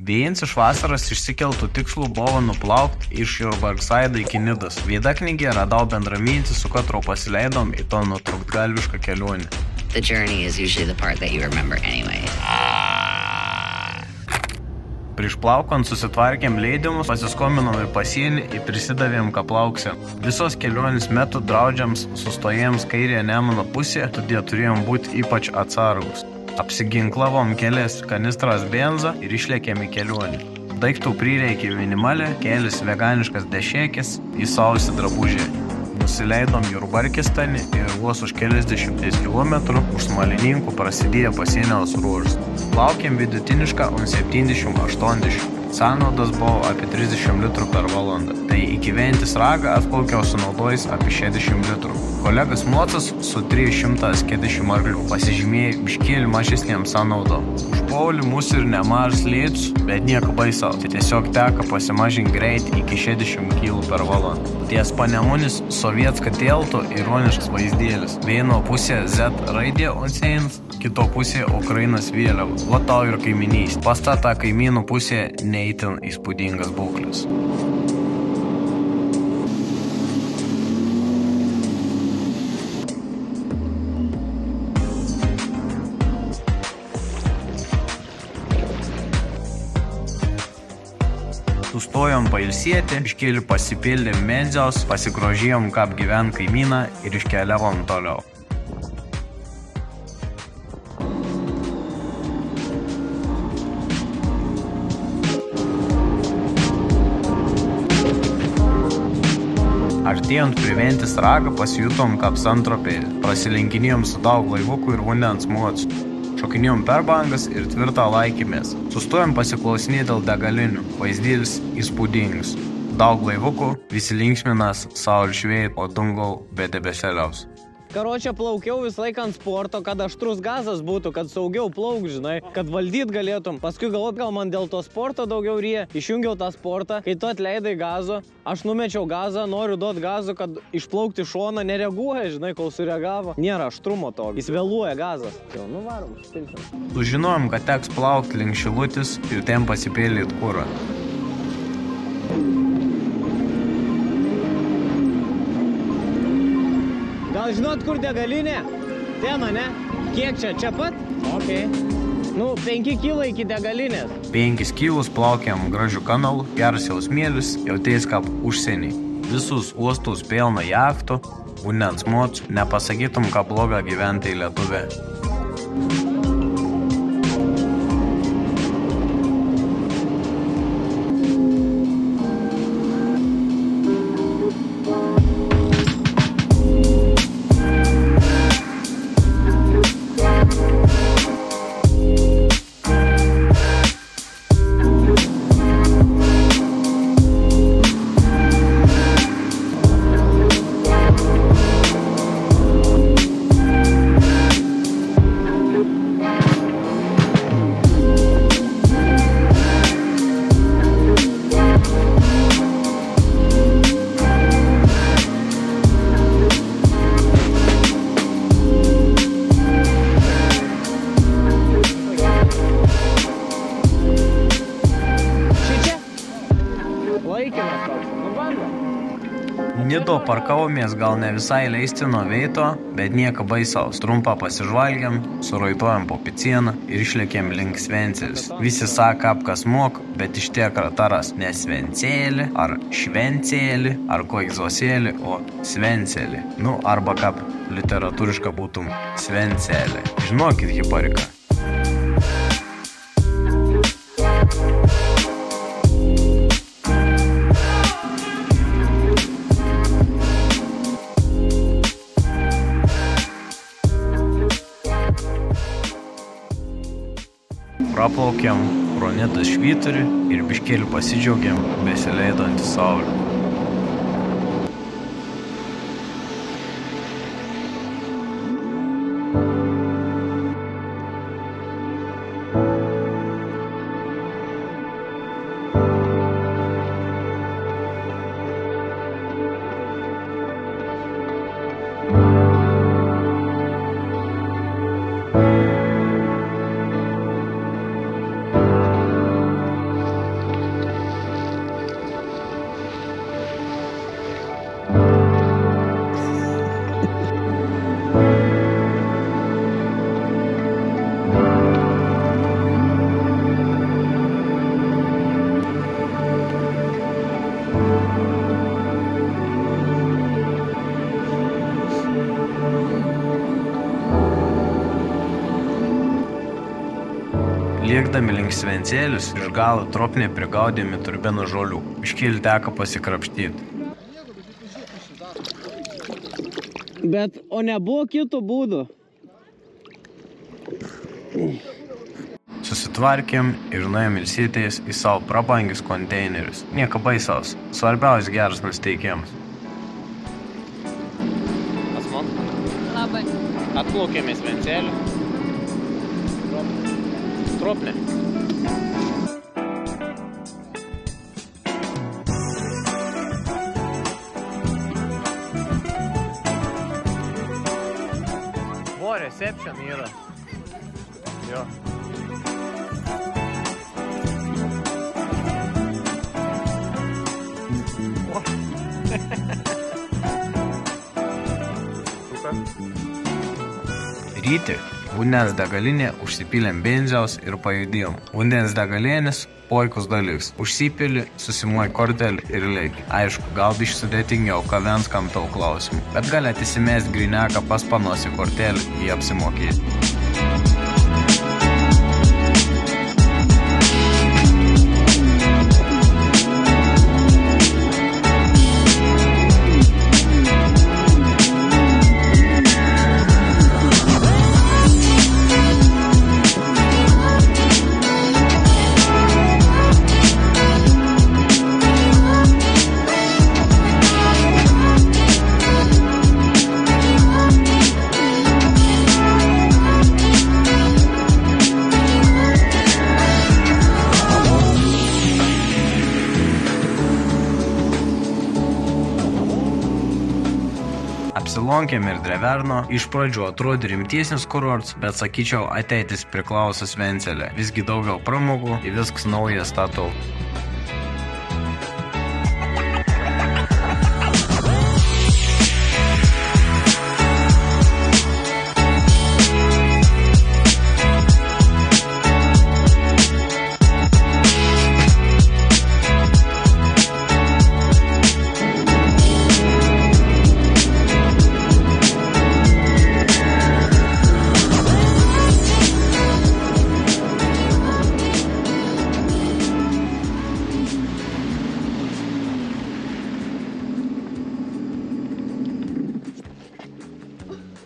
Vienas iš vasaros išsikeltų tikslų buvo nuplaukti iš Jurbarksaido iki Nidos. Veidaknygėje radau bendramintį, su katru pasileidom į to nutrūktgalvišką kelionę. The journey is usually the part that you remember anyway. Prieš plaukant susitvarkėm leidimus, pasiskominom į pasienį ir prisidavėm, ką plauksim. Visos kelionės metu draudžiams sustojėms kairėje Nemuno pusėje, todėl turėjom būti ypač atsargus. Apsiginklavom kelias kanistras benzą ir išlėkėm į kelionį. Daiktų prireikė minimaliai, kelis veganiškas dešėkis, įsausi drabužiai. Nusileidom Jurbarkistane ir vos už keliasdešimties kilometrų už Smalininkų prasidėjo pasieniaus ruožas. Plaukėm vidutinišką 70-80. Sąnaudos buvo apie 30 litrų per valandą. Tai iki Ventės ragą atplaukiau sunaudojus apie 60 litrų. Kolegas Mocas su 340 arklių pasižymėjo biškėlį mažesnėm sąnaudom. Užpuolį mūsų ir nemažas lėtus, bet nieko baisaus. Tiesiog teka pasimažinti greitį iki 60 km per valandą. Ties Panemunis Sovietska tilto ironiškas vaizdėlis. Vieno pusė Z raidė ant sienos, kito pusė Ukrainos vėliava. O tau ir kaiminys. Pastata kaimynų pusė neįtin įspūdingas būklis. Sustojom pailsėti, biškėlį pasipildėm Mendziaus, pasigrožėjom, kaip gyvent kaimyną ir iškeliavom toliau. Artėjant prie Ventės ragą pasijutom kaip Santropėje. Prasilenkinėjom su daug laivukų ir vandens mocų. Šokinėjom per bangas ir tvirtą laikėmės. Sustojom pasiklausinėti dėl degalinių. Vaizdėlis įspūdingas. Daug laivukų, visi linksminas, saulė šviečia, o dangau be debesėliaus. Karočią plaukiau visą laiką ant sporto, kad aštrus gazas būtų, kad saugiau plauk, žinai, kad valdyt galėtum. Paskui galvot, gal man dėl to sporto daugiau rėja. Išjungiau tą sportą, kai tu atleidai gazo, aš numečiau gazą, noriu duoti gazą, kad išplaukti šoną, nereaguoja, žinai, kol sureagavo. Nėra aštrumo to, jis vėluoja gazas. Jau, varom, užpilsim. Sužinojom, kad teks plaukti link Šilutės ir ten pasipėlyti kurą. Gal žinot, kur degalinė? Ten, ne? Kiek čia? Čia pat? Ok. 5 kilo iki degalinės. 5 kilus plaukiam gražių kanalų, geras jau smėlis, jauties kaip užsienį. Visus uostus pilna jachtų, vandens mocų, nepasakytum, ką bloga gyventi Lietuvė. Nido parkavomės gal ne visai leistino veito, bet nieko baisaus. Trumpą pasižvalgiam, suraituojam po picieną ir išlėkėm link Svencelis. Visi sako, kas mok, bet iš tiekra taras ne Svencelį, ar Švencelį, ar kokį zosėlį, o Svencelį. Arba kaip literatūriška būtum Svencelį. Žinokit, hiparika. Praplaukėm pro Nidos švyturį ir biškėlį pasidžiaugėm besileidantį saulę. Bėgdami link Svencėlius iš galo tropniai prigaudėmi turbinų žolių. Iškėlį teko pasikrapštyti. Bet, o nebuvo kito būdo. Susitvarkėm ir nuėjom ilsytis į savo prabangius konteinerius. Nieko baisaus. Svarbiausias geras nusiteikimas. Asmon? Labai. Atplaukėm į Svencėlių. Tropnė. Buvo reception yra. Jo. Ryti vandens degalinė užsipylėm benziaus ir pajudėjom. Vandens degalinės puikus dalyks. Užsipili, susimuoji kortelį ir leiki. Aišku, gal biškai sudėtingiau, ką vienskam tau klausimų. Bet galėt įsimest grineką pas panosi kortelį į apsimokėti. Apsilankėm ir Dreverno. Iš pradžių atrodė rimtiesnis kurortas, bet sakyčiau, ateitis priklauso Svencėlė. Visgi daugiau pramogų, į viskas nauja statau.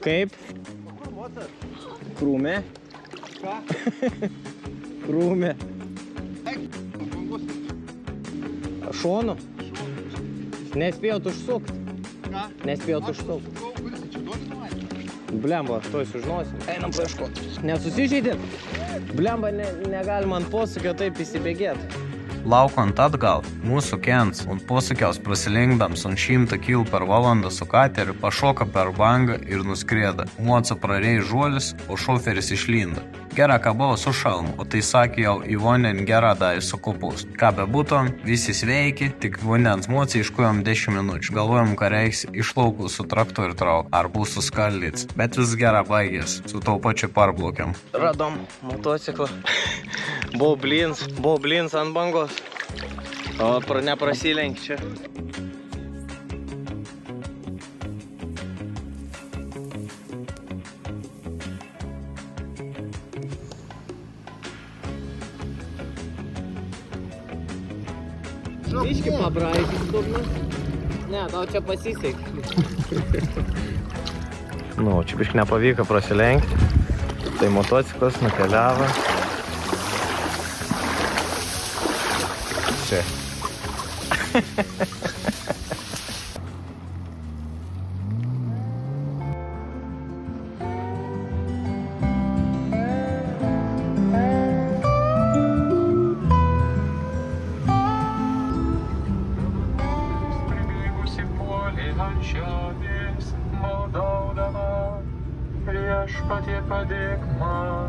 Kaip? Krūmė. Ką? Krūmė. Šonu? Nespėjot užsukt? Ką? Nespėjot užsukt. Blemba, tuoj sužinosim. Einam paieškot. Nesusižeidėt? Blemba, negalima ant posūkio taip įsibėgėt. Laukant atgal, mūsų Kens ant posūkiaus prasilenkdams ant 100 km per valandą su kateriu pašoka per bangą ir nuskrėda. Moca prarėjo žuolis, o šoferis išlinda. Gera, ką buvo su šalmu, o tai sakė jau į vandenį gerą dalį sukupus. Ką bebūtų, visi sveiki, tik vandens moca iškojom 10 minučių. Galvojom, ką reiks iš laukų su traktoriu trauk, ar bus suskaldyts. Bet vis gerą baigės, su tau pačiu parblaukiam. Radom motociklą. Buvo blins ant bangos. O neprasilenk čia. Biški pabraikis dugnas. Ne, tau čia pasisek. Nu, čia biški nepavyko prasilenkti. Tai motociklas nukeliavo. Čia. Viešpatie padėk man.